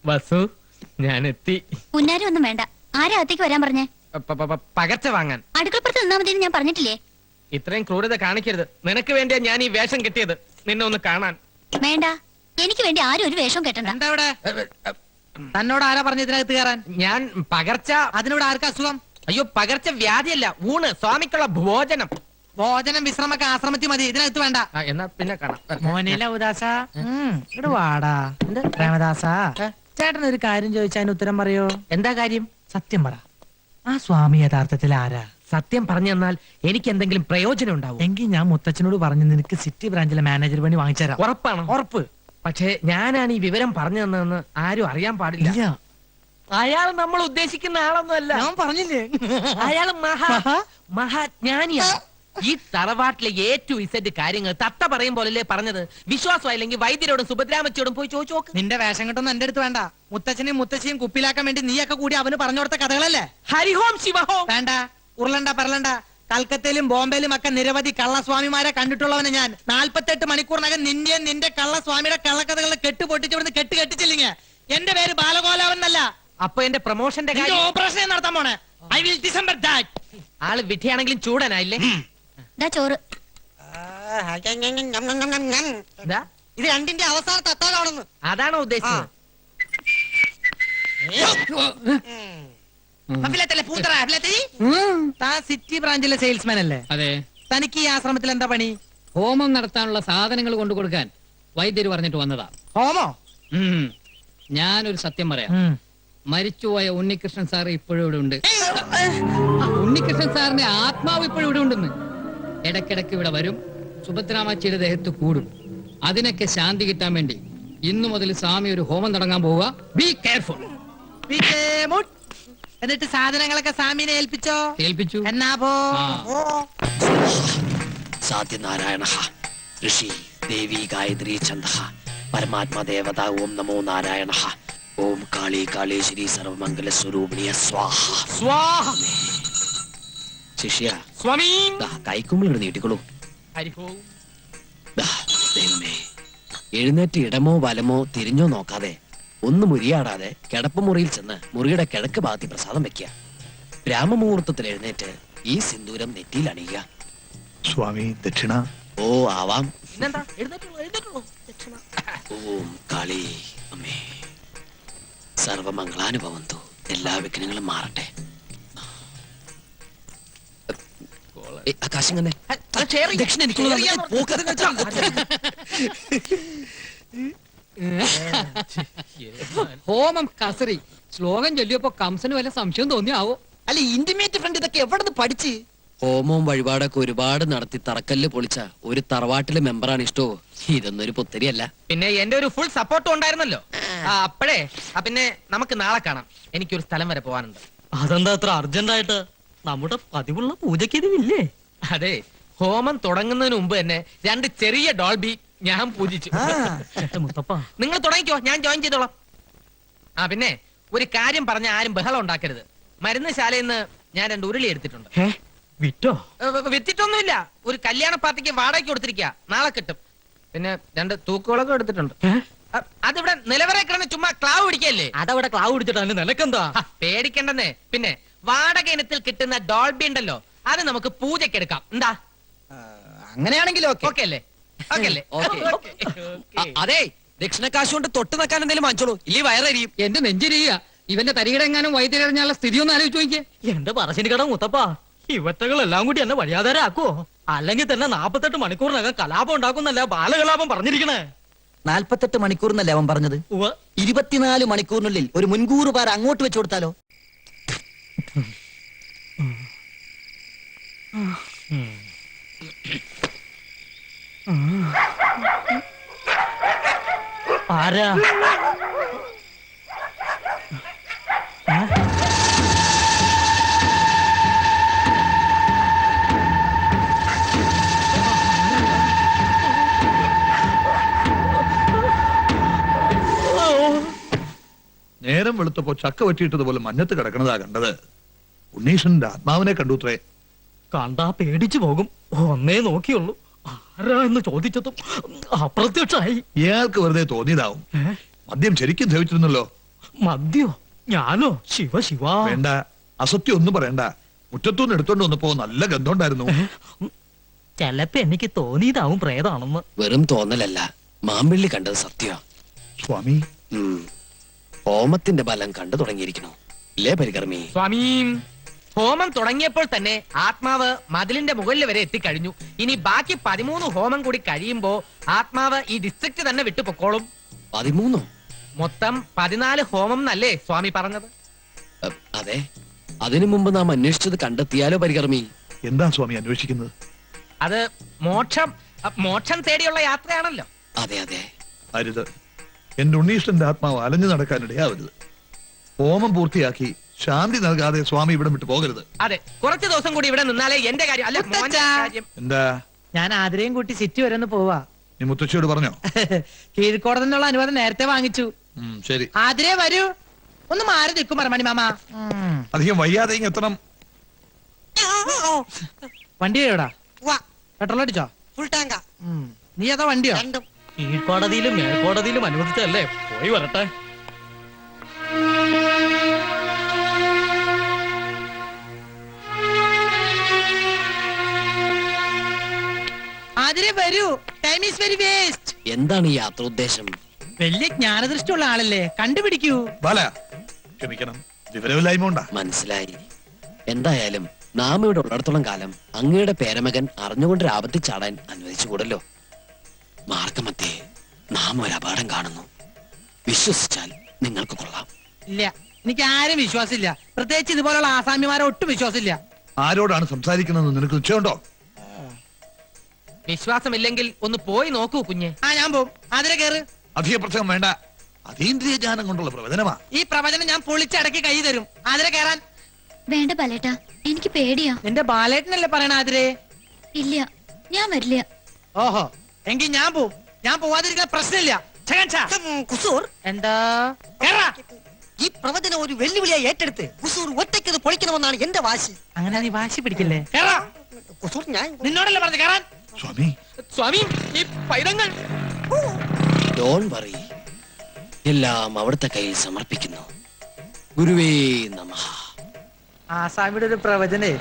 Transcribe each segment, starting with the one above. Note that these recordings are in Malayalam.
വസു ഞാൻ എത്തി. പുന്നാരും ഒന്നും വേണ്ട. ആരാ അകത്തേക്ക് വരാൻ പറഞ്ഞേ? പകർച്ച വാങ്ങാൻ. അടുക്കളപ്പുറത്ത് നിന്നാ മതി ഞാൻ പറഞ്ഞിട്ടില്ലേ? ഇത്രയും ക്രൂരത കാണിക്കരുത്. നിനക്ക് വേണ്ടിയാ ഞാൻ ഈ വേഷം കെട്ടിയത്, നിന്നെ ഒന്ന് കാണാൻ. വേണ്ട, എനിക്ക് വേണ്ടി ആരും ഒരു വേഷം കെട്ടണ്ട. എന്താ ഇവിടെ? തന്നോട് ആരാ പറഞ്ഞ ഇതിനകത്ത് കയറാൻ? ഞാൻ പകർച്ച. അതിനോട് ആർക്കാ അസുഖം? അയ്യോ, പകർച്ച വ്യാധിയല്ല, ഊണ്, സ്വാമിക്കുള്ള ഭോജനം. ഭോജനം വിശ്രമൊക്കെ ആശ്രമത്തിൽ മതി, ഇതിനകത്ത് വേണ്ട. എന്നാ പിന്നെ കാണാം. മോനില ഉദാസ ഇവിടെ വാടാ. രാമദാസ, ചേട്ടൻ ഒരു കാര്യം ചോദിച്ചാൽ ഉത്തരം പറയോ? എന്താ കാര്യം? സത്യം പറ, ആ സ്വാമി യഥാർത്ഥത്തിൽ ആരാ? സത്യം പറഞ്ഞു തന്നാൽ എനിക്ക് എന്തെങ്കിലും പ്രയോജനം ഉണ്ടാവും. എങ്കിൽ ഞാൻ മുത്തച്ഛനോട് പറഞ്ഞു നിനക്ക് സിറ്റി ബ്രാഞ്ചിലെ മാനേജർ പണി വാങ്ങിച്ചുതരാം. ഉറപ്പാണ്? ഉറപ്പ്. പക്ഷേ ഞാനാണ് ഈ വിവരം പറഞ്ഞു തന്നതെന്ന് ആരും അറിയാൻ പാടില്ല. ഇല്ല. അയാൾ നമ്മൾ ഉദ്ദേശിക്കുന്ന ആളൊന്നുമല്ല. ഞാൻ പറഞ്ഞില്ലേ, അയാൾ മഹാജ്ഞാനിയാണ്. ഈ തറവാട്ടിലെ A to Z കാര്യങ്ങൾ തത്ത പറയും പോലല്ലേ പറഞ്ഞത്. വിശ്വാസമായില്ലെങ്കിൽ വൈദ്യരോടും സുഭദ്രാമച്ചിയോടും പോയി ചോദിച്ചു നോക്ക്. നിന്റെ വേഷം കെട്ടൊന്നും എന്റെ അടുത്ത് വേണ്ട. മുത്തച്ഛനെയും മുത്തശ്ശിയും കുപ്പിലാക്കാൻ വേണ്ടി നീയൊക്കെ കൂടി അവന് പറഞ്ഞു കൊടുത്ത കഥകളല്ലേ? ഹരിഹോം ശിവഹോം. വേണ്ട, ഉരുളണ്ട പറലണ്ട. കൽക്കത്തയിലും ബോംബെയിലും ഒക്കെ നിരവധി കള്ളസ്വാമിമാരെ കണ്ടിട്ടുള്ളവന് ഞാൻ. 48 മണിക്കൂറിനകം നിന്നെയും നിന്റെ കള്ളസ്വാമിയുടെ കള്ളക്കഥകളെ കെട്ടുപൊട്ടിച്ചവിടുന്ന് കെട്ടിച്ചില്ലെങ്കിൽ എന്റെ പേര് ബാലഗോലാവൻ എന്നല്ല. അപ്പൊ എന്റെ പ്രൊമോഷന്റെ കാര്യം ഓപ്പറേഷൻ നടത്താൻ പോണേ. I will December that. ആള് വിധിയാണെങ്കിലും ചൂടനായില്ലേ? ചോറ്. എന്താ ഇത് രണ്ടിന്റെ അവസാനത്തെ അത്താഴമാണെന്ന്. അതാണോ ഉദ്ദേശിച്ചത്? താൻ സിറ്റി ബ്രാഞ്ചിലെ സെയിൽസ്മാൻ അല്ലേ? അതെ. തനിക്ക് ഈ ആശ്രമത്തിൽ എന്താ പണി? ഹോമം നടത്താനുള്ള സാധനങ്ങൾ കൊണ്ടു കൊടുക്കാൻ വൈദ്യര് പറഞ്ഞിട്ട് വന്നതാ. ഹോമോ? ഞാനൊരു സത്യം പറയാം. മരിച്ചുപോയ ഉണ്ണികൃഷ്ണൻ സാർ ഇപ്പോഴും ഇവിടെ ഉണ്ട്. ഉണ്ണികൃഷ്ണൻ സാറിന്റെ ആത്മാവ് ഇപ്പോഴും ഇവിടെ ഉണ്ടെന്ന്. ഇടക്കിടക്ക് ഇവിടെ വരും, സുഭദ്രാമച്ചിയുടെ ദേഹത്ത് കൂടും. അതിനൊക്കെ ശാന്തി കിട്ടാൻ വേണ്ടി ഇന്നു മുതൽ സ്വാമി ഒരു ഹോമം തുടങ്ങാൻ പോവുക. Be careful. എന്നിട്ട് സാധനങ്ങളൊക്കെ സ്വാമിനെ ഏൽപ്പിച്ചോ? ഏൽപ്പിച്ചു. എന്നാ പോ. സാധ്യനാരായണ ഋഷി ദേവി ഗായത്രി ഛന്ദ പരമാത്മ ദേവത ഓം നമോ നാരായണ ഓം കാളി കാളേശ്വരി സർവമംഗല സ്വരൂപിണിയ സ്വാഹ സ്വാഹ. ശിഷ്യ സ്വാമി കൈക്കുമ്പിളിട്ട് നീട്ടിക്കൊള്ളൂ. ഹരിഹോം. ദൈവമേ, എഴുന്നേറ്റ് ഇടമോ വലമോ തിരിഞ്ഞോ നോക്കാതെ ഒന്ന് മുരിയാടാതെ കിടപ്പുമുറിയിൽ ചെന്ന് മുറിയുടെ കിഴക്ക് ഭാഗത്തി പ്രസാദം വെക്കുക. ബ്രാഹ്മമുഹൂർത്തത്തിൽ എഴുന്നേറ്റ് ഈ സിന്ദൂരം നെറ്റിയിൽ അണിയുക. സ്വാമി ദക്ഷിണ. ഓ ആവാം. പിന്നെന്താ, എഴുന്നേറ്റുള്ളൂ, എഴുന്നേറ്റുള്ളൂ. ഓം കാളി അമ്മേ സർവമംഗളാനുഭവന്തു. എല്ലാ വിഘ്നങ്ങളും മാറട്ടെ. ആകാശം തന്നെ ദക്ഷിണ ഹോമം കസറി ശ്ലോകം ചൊല്ലിയപ്പോ കംസന് വല്ല സംശയം തോന്നിയാവോ? അല്ല, ഇന്റിമേറ്റ് ഫ്രണ്ട് ഇതൊക്കെ എവിടെ പഠിച്ച്? ഹോമവും വഴിപാടൊക്കെ ഒരുപാട് നടത്തി തറക്കല്ല് പൊളിച്ച ഒരു തറവാട്ടിലെ മെമ്പറാണ് ഇഷ്ടോ. ഇതൊന്നും ഒരു പുത്തരിയല്ല. പിന്നെ എന്റെ ഒരു ഫുൾ സപ്പോർട്ടും ഉണ്ടായിരുന്നല്ലോ. അപ്പഴേ പിന്നെ നമുക്ക് നാളെ കാണാം. എനിക്കൊരു സ്ഥലം വരെ പോവാനുണ്ട്. അതെന്താ അത്ര അർജന്റ് ആയിട്ട്? നമ്മുടെ പതിവുള്ള പൂജയ്ക്ക് ഇതില്ലേ? അതെ, ഹോമം തുടങ്ങുന്നതിന് മുമ്പ് തന്നെ 2 ചെറിയ ഡോൾബി ഞാൻ പൂജിച്ചു. മുത്തപ്പ, നിങ്ങൾ തുടങ്ങിക്കോ, ഞാൻ ജോയിൻ ചെയ്തോളാം. പിന്നെ ഒരു കാര്യം പറഞ്ഞ ആരും ബഹളം ഉണ്ടാക്കരുത്. മരുന്ന് ശാലയിൽ നിന്ന് ഞാൻ 2 ഉരുളി എടുത്തിട്ടുണ്ട്. വിറ്റോ? വിറ്റിട്ടൊന്നുമില്ല, ഒരു കല്യാണ പാർട്ടിക്ക് വാടകയ്ക്ക് കൊടുത്തിരിക്കുക. നാളെ കിട്ടും. പിന്നെ 2 തൂക്കുകളൊക്കെ എടുത്തിട്ടുണ്ട്. അതിവിടെ നിലവറ കിടന്ന് ചുമ്മാ ക്ലാവ് പിടിക്കല്ലേ? അതവിടെ ക്ലാവ് പിടിച്ചിട്ട് നിനക്കെന്താ? പേടിക്കണ്ടെന്നേ. പിന്നെ വാടക ഇനത്തിൽ കിട്ടുന്ന ഡോൾബി ഉണ്ടല്ലോ, അത് നമുക്ക് പൂജയ്ക്ക് എടുക്കാം. എന്താ? അങ്ങനെയാണെങ്കിൽ ഓക്കെ അല്ലേ? ഓക്കെ അല്ലേ? അതെ, ദക്ഷിണക്കാശ് കൊണ്ട് തൊട്ട് നിൽക്കാൻ എന്തെങ്കിലും വാങ്ങിച്ചോളൂ, ഇല്ലേ വയറിയും. എന്റെ നെഞ്ചിരിയ ഇവന്റെ തരികിടെങ്ങാനും വൈദ്യരറിഞ്ഞാലുള്ള സ്ഥിതി ഒന്ന് ആലോചിച്ച് നോക്കിയേ. എന്റെ പറശ്ശിനിക്കട മുത്തപ്പ, ഇവറ്റകളെല്ലാം കൂടി എന്നെ വഴിയാധാരാക്കുവോ? അല്ലെങ്കിൽ തന്നെ 48 മണിക്കൂറിനകം കലാപം ഉണ്ടാക്കുന്നല്ല ബാലകലാപം പറഞ്ഞിരിക്കണേ. 48 മണിക്കൂർ എന്നല്ലേ അവൻ പറഞ്ഞത്? 24 മണിക്കൂറിനുള്ളിൽ ഒരു മുൻകൂർ പാര അങ്ങോട്ട് വെച്ചു കൊടുത്താലോ? ആരാ? നേരം വെളുത്തപ്പോ ചക്ക വെട്ടിയിട്ടതുപോലെ മഞ്ഞത്ത് കിടക്കണതാ കണ്ടത്. ഉണ്ണീഷന്റെ ആത്മാവിനെ കണ്ടുത്രേ. കണ്ടാ പേടിച്ചു പോകും. ഒന്നേ നോക്കിയുള്ളൂ. ആരാ എന്ന് ചോദിച്ചതും അപ്രത്യക്ഷമായി. ഇയാൾക്ക് വെറുതെ തോന്നിയതാവും. മദ്യം ശരിക്കും ധരിച്ചിരുന്നല്ലോ. മദ്യോ ഞാനോ? ശിവ ശിവ. വേണ്ട, അസത്യം ഒന്നും പറയണ്ട. മുറ്റത്തുനിന്ന് എടുത്തോണ്ട് വന്നപ്പോ നല്ല ഗന്ധം ഉണ്ടായിരുന്നു. ചെലപ്പോ എനിക്ക് തോന്നിയതാവും പ്രേതാണെന്ന്. വെറും തോന്നലല്ല, മാമ്പിള്ളി കണ്ടത് സത്യ. സ്വാമി, ഹോമത്തിന്റെ ബലം കണ്ടു തുടങ്ങിയിരിക്കണു ഇല്ലേ പരികർമ്മി? സ്വാമി, ഹോമം തുടങ്ങിയപ്പോൾ തന്നെ ആത്മാവ് മതിലിന്റെ മുകളിൽ വരെ എത്തിക്കഴിഞ്ഞു. ഇനി ബാക്കി 13 ഹോമം കൂടി കഴിയുമ്പോ ആത്മാവ് ഈ ഡിസ്ട്രിക്ട് തന്നെ വിട്ടു പൊക്കോളും. 13? മൊത്തം 14 ഹോമം എന്നല്ലേ സ്വാമി പറഞ്ഞത്? അതെ. അതിനു മുമ്പ് നാം അന്വേഷിച്ചത് കണ്ടെത്തിയാലോ പരികർമ്മി? എന്താ സ്വാമി അന്വേഷിക്കുന്നത്? അത് മോക്ഷം തേടിയുള്ള യാത്രയാണല്ലോ. അതെ അതെ. അരുത്, എന്റെ ഉണ്ണീഷ്ടന്റെ ആത്മാവ് അലഞ്ഞു നടക്കാനിടയാവരുത്. ഹോമം പൂർത്തിയാക്കി ശാന്തി നൽകാതെ സ്വാമി ഇവിടെ വിട്ടു പോകരുത്. അതെ, കുറച്ച് ദിവസം കൂടി ഇവിടെ നിന്നാലേ എന്റെ കാര്യം അല്ല മോന്റെ കാര്യം. എന്താ? ഞാൻ ആതിരയും കൂട്ടി സിറ്റി വരെ ഒന്ന് പോവാ. നീ മുത്തശ്ശിയോട് പറഞ്ഞോ? കീഴ്ക്കോടതി നിന്നുള്ള അനുവാദം നേരത്തെ വാങ്ങിച്ചു. ശരി. ആതിരേ വരൂ. ഒന്ന് മാറി നിൽക്കും മണി മാമ. അധികം വയ്യാതെ ഇങ്ങ് എത്തണം. വണ്ടി എവിടാ? പെട്രോൾ അടിച്ചോ? ഫുൾ ടാങ്കാ. നീ ഏതാ വണ്ടിയോ? രണ്ടും. കീഴ്ക്കോടതിയിലും മേൽക്കോടതിയിലും അനുവദിച്ചല്ലേ, പോയി വരട്ടെ. ആതിരേ വരൂ. Time is very waste. എന്താണ് ഈ യാത്രോദ്ദേശം? വലിയ ജ്ഞാനദൃഷ്ടിയുള്ള ആളല്ലേ, കണ്ടുപിടിക്കൂ. ബാല, ക്ഷമിക്കണം, വിവരമില്ലായ്മ ഉണ്ടാ. മനസ്സിലായി. എന്തായാലും നാം ഇവിടെ ഉള്ളിടത്തോളം കാലം അങ്ങയുടെ പേരമകൻ അറിഞ്ഞുകൊണ്ട് ആപത്തിൽ ചാടാൻ അനുവദിച്ചുകൂടല്ലോ. മാർഗമധ്യേ നാം ഒരു അപകടം കാണുന്നു. വിശ്വസിച്ചാൽ നിങ്ങൾക്ക് കൊള്ളാം. ഇല്ല, എനിക്ക് ആരും വിശ്വാസമില്ല. പ്രത്യേകിച്ച് ഇതുപോലുള്ള ആസാമിമാരെ ഒട്ടും വിശ്വാസമില്ല. ആരോടാണ് സംസാരിക്കുന്നത് നിനക്ക് നിശ്ചയമുണ്ടോ? വിശ്വാസമില്ലെങ്കിൽ ഒന്ന് പോയി നോക്കൂ കുഞ്ഞെ. ഞാൻ പോവും. ആതിര കേറ്. അധിക പ്രസംഗം വേണ്ട. അതീന്ദ്രിയ ജ്ഞാനം കൊണ്ടുള്ള പ്രവചനമാ. ഈ പ്രവചനം ഞാൻ പൊളിച്ചടക്കി കൈ തരും. ആതിര കേറാൻ. വേണ്ട ബാലേട്ടാ, എനിക്ക് പേടിയാ. നിന്റെ ബാലേട്ടനല്ലേ പറയണ ആതിരേ? ഇല്ല, ഞാൻ വരില്ല. ഓഹോ, എങ്കിൽ ഞാൻ പോവും. ഞാൻ പോവാതിരിക്കുന്ന പ്രശ്നമില്ല. കുസൂർ, എന്താ? കേറാ. ഈ പ്രവചനം ഒരു വെല്ലുവിളിയായി ഏറ്റെടുത്ത് കുസൂർ ഒറ്റയ്ക്കത് പൊളിക്കണമെന്നാണ് എന്റെ വാശി. അങ്ങനെ നീ വാശി പിടിക്കില്ലേ? കേറാ. കുസൂർ, ഞാൻ നിന്നോടല്ലേ പറഞ്ഞു കേറാൻ? സ്വാമി, സ്വാമി, ഈ പൈതങ്ങൾ ഡോൺ വറി, എല്ലാം അവിടുത്തെ കയ്യിൽ സമർപ്പിക്കുന്നു. ഗുരുവേ നമഃ. ആസാമിയുടെ ഒരു പ്രവചനേ.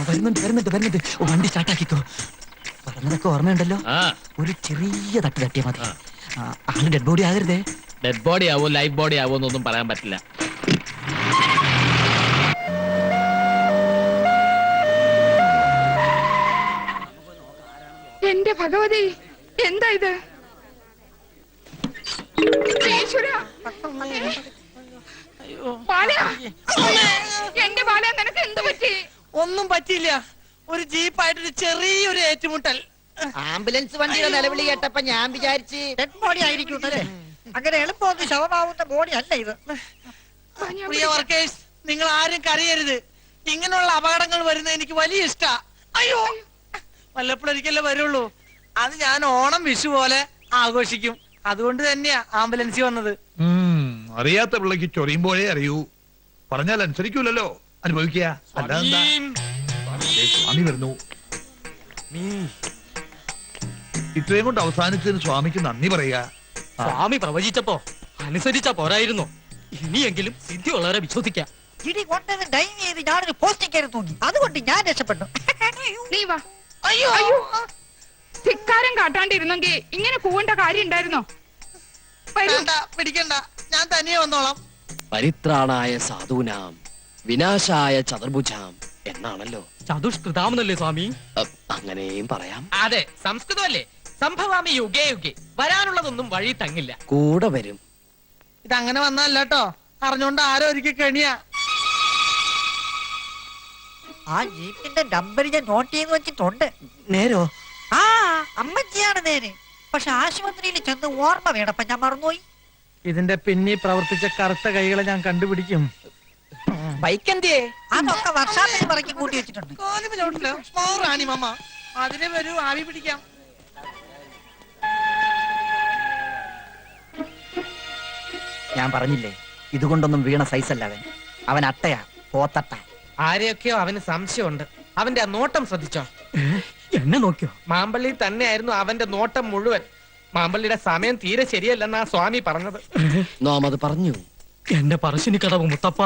വരുന്നുണ്ട്. വണ്ടി സ്റ്റാർട്ടാക്കിക്കോ. പറഞ്ഞതൊക്കെ ഓർമ്മയുണ്ടല്ലോ. ഒരു ചെറിയ തട്ട് തട്ടിയാ മതി. ആള് ഡെഡ് ബോഡി ആകരുതേ. ഡെഡ് ബോഡി ആവോ ലൈഫ് ബോഡി ആവോ എന്നൊന്നും പറയാൻ പറ്റില്ല. എന്റെ ഭഗവതി, എന്താ ഇത്? ഈശ്വരാ. ബാല, എന്റെ ബാല, നിനക്ക് എന്ത് പറ്റി? ഒന്നും പറ്റിയില്ല. ഒരു ജീപ്പായിട്ടൊരു ചെറിയൊരു ഏറ്റുമുട്ടൽ. ആംബുലൻസ് വണ്ടിയുടെ നിലവിളി കേട്ടപ്പോ ഞാൻ വിചാരിച്ച് ഡെഡ് ബോഡി ആയിരിക്കും അല്ലേ. അങ്ങനെ എളുപ്പമൊന്നും ശവമാവുന്ന ബോഡി അല്ല ഇത്. പ്രിയ വർക്കേഴ്സ്, നിങ്ങൾ ആരും കരയരുത്. ഇങ്ങനെയുള്ള അപകടങ്ങൾ വരുന്നത് എനിക്ക് വലിയ ഇഷ്ടാ. അയ്യോ, വല്ലപ്പോഴൊരിക്കലേ വരുള്ളൂ. അത് ഞാൻ ഓണം വിഷു പോലെ ആഘോഷിക്കും. അതുകൊണ്ട് തന്നെയാ ആംബുലൻസിൽ വന്നത്. അറിയാത്ത പിള്ളക്ക് ചൊറിയുമ്പോഴേ അറിയൂ. പറഞ്ഞാൽ അനുസരിക്കൂലല്ലോ. അനുഭവിക്കുക. അല്ലാതെന്താ? സ്വാമി വരുന്നു. ഇത്രയും കൊണ്ട് അവസാനിച്ചതിന് സ്വാമിക്ക് നന്ദി പറയുക. സ്വാമി പ്രവചിച്ചപ്പോ അനുസരിച്ചാ പോരായിരുന്നു. ഇനിയെങ്കിലും സിദ്ധിയുള്ളവരെ വിശ്വസിക്കാം. ഇടി കൊണ്ടത് ഡൈവ് ചെയ്ത് ഞാനൊരു പോസ്റ്റിംഗ് കയറി തൂങ്ങി. അതുകൊണ്ട് ഞാൻ രക്ഷപ്പെട്ടു. നീ വാ. അയ്യോ, ധിക്കാരം കാട്ടാണ്ടിരുന്നെങ്കിൽ ഇങ്ങനെ പോവേണ്ട കാര്യം ഉണ്ടായിരുന്നോ? വേണ്ട, പിടിക്കണ്ട. ഞാൻ തനിയെ വന്നോളാം. പരിത്രാണായ സാധൂനാം വിനാശായ ചതുർഭുജാം എന്നാണല്ലോ. ചതുഷ്കൃതാമെന്നല്ലേ സ്വാമി? അങ്ങനെയും പറയാം. അതെ, സംസ്കൃതമല്ലേ. സംഭവാമി യുഗേ യുഗേ. വരാനുള്ളതൊന്നും വഴി തങ്ങില്ല. കൂടെ വരും. ഇതങ്ങനെ വന്നല്ല കേട്ടോ. അറിഞ്ഞോണ്ട് ആരോ ഒരിക്കൽ കെണിയാ. ആ ജീപ്പിന്റെ നമ്പർ ഞാൻ നോട്ട് ചെയ്ത് വെച്ചിട്ടുണ്ട്. നേരോ? ആ, അമ്മച്ചിയാണ് നേരെ. പക്ഷെ ആശുപത്രിയിൽ ചെന്ന് ഓർമ്മ വേണപ്പ ഞാൻ മറന്നുപോയി. ഇതിന്റെ പിന്നിൽ പ്രവർത്തിച്ച കറുത്ത കൈകളെ ഞാൻ കണ്ടുപിടിക്കും. ബൈക്ക് എന്തിയേ? അതൊക്കെ വർഷാപ്പിൽ പറക്കി കൂട്ടി വെച്ചിട്ടുണ്ട്. അതിനെ വരൂ, ആവി പിടിക്കാം. ഞാൻ പറഞ്ഞില്ലേ, ഇതുകൊണ്ടൊന്നും വീണ സൈസല്ല അവൻ. അവൻ അട്ടയാ, പോത്തട്ട. ആരെയൊക്കെയോ അവന് സംശയമുണ്ട്. അവന്റെ ആ നോട്ടം ശ്രദ്ധിച്ചോ? എന്നെ നോക്കിയോ? മാമ്പള്ളി തന്നെയായിരുന്നു അവന്റെ നോട്ടം മുഴുവൻ. മാമ്പള്ളിയുടെ സമയം തീരെ ശരിയല്ലെന്നാ സ്വാമി പറഞ്ഞത്. നാം അത് പറഞ്ഞു. എന്റെ പറശ്ശിനി കടവ് മുത്തപ്പ,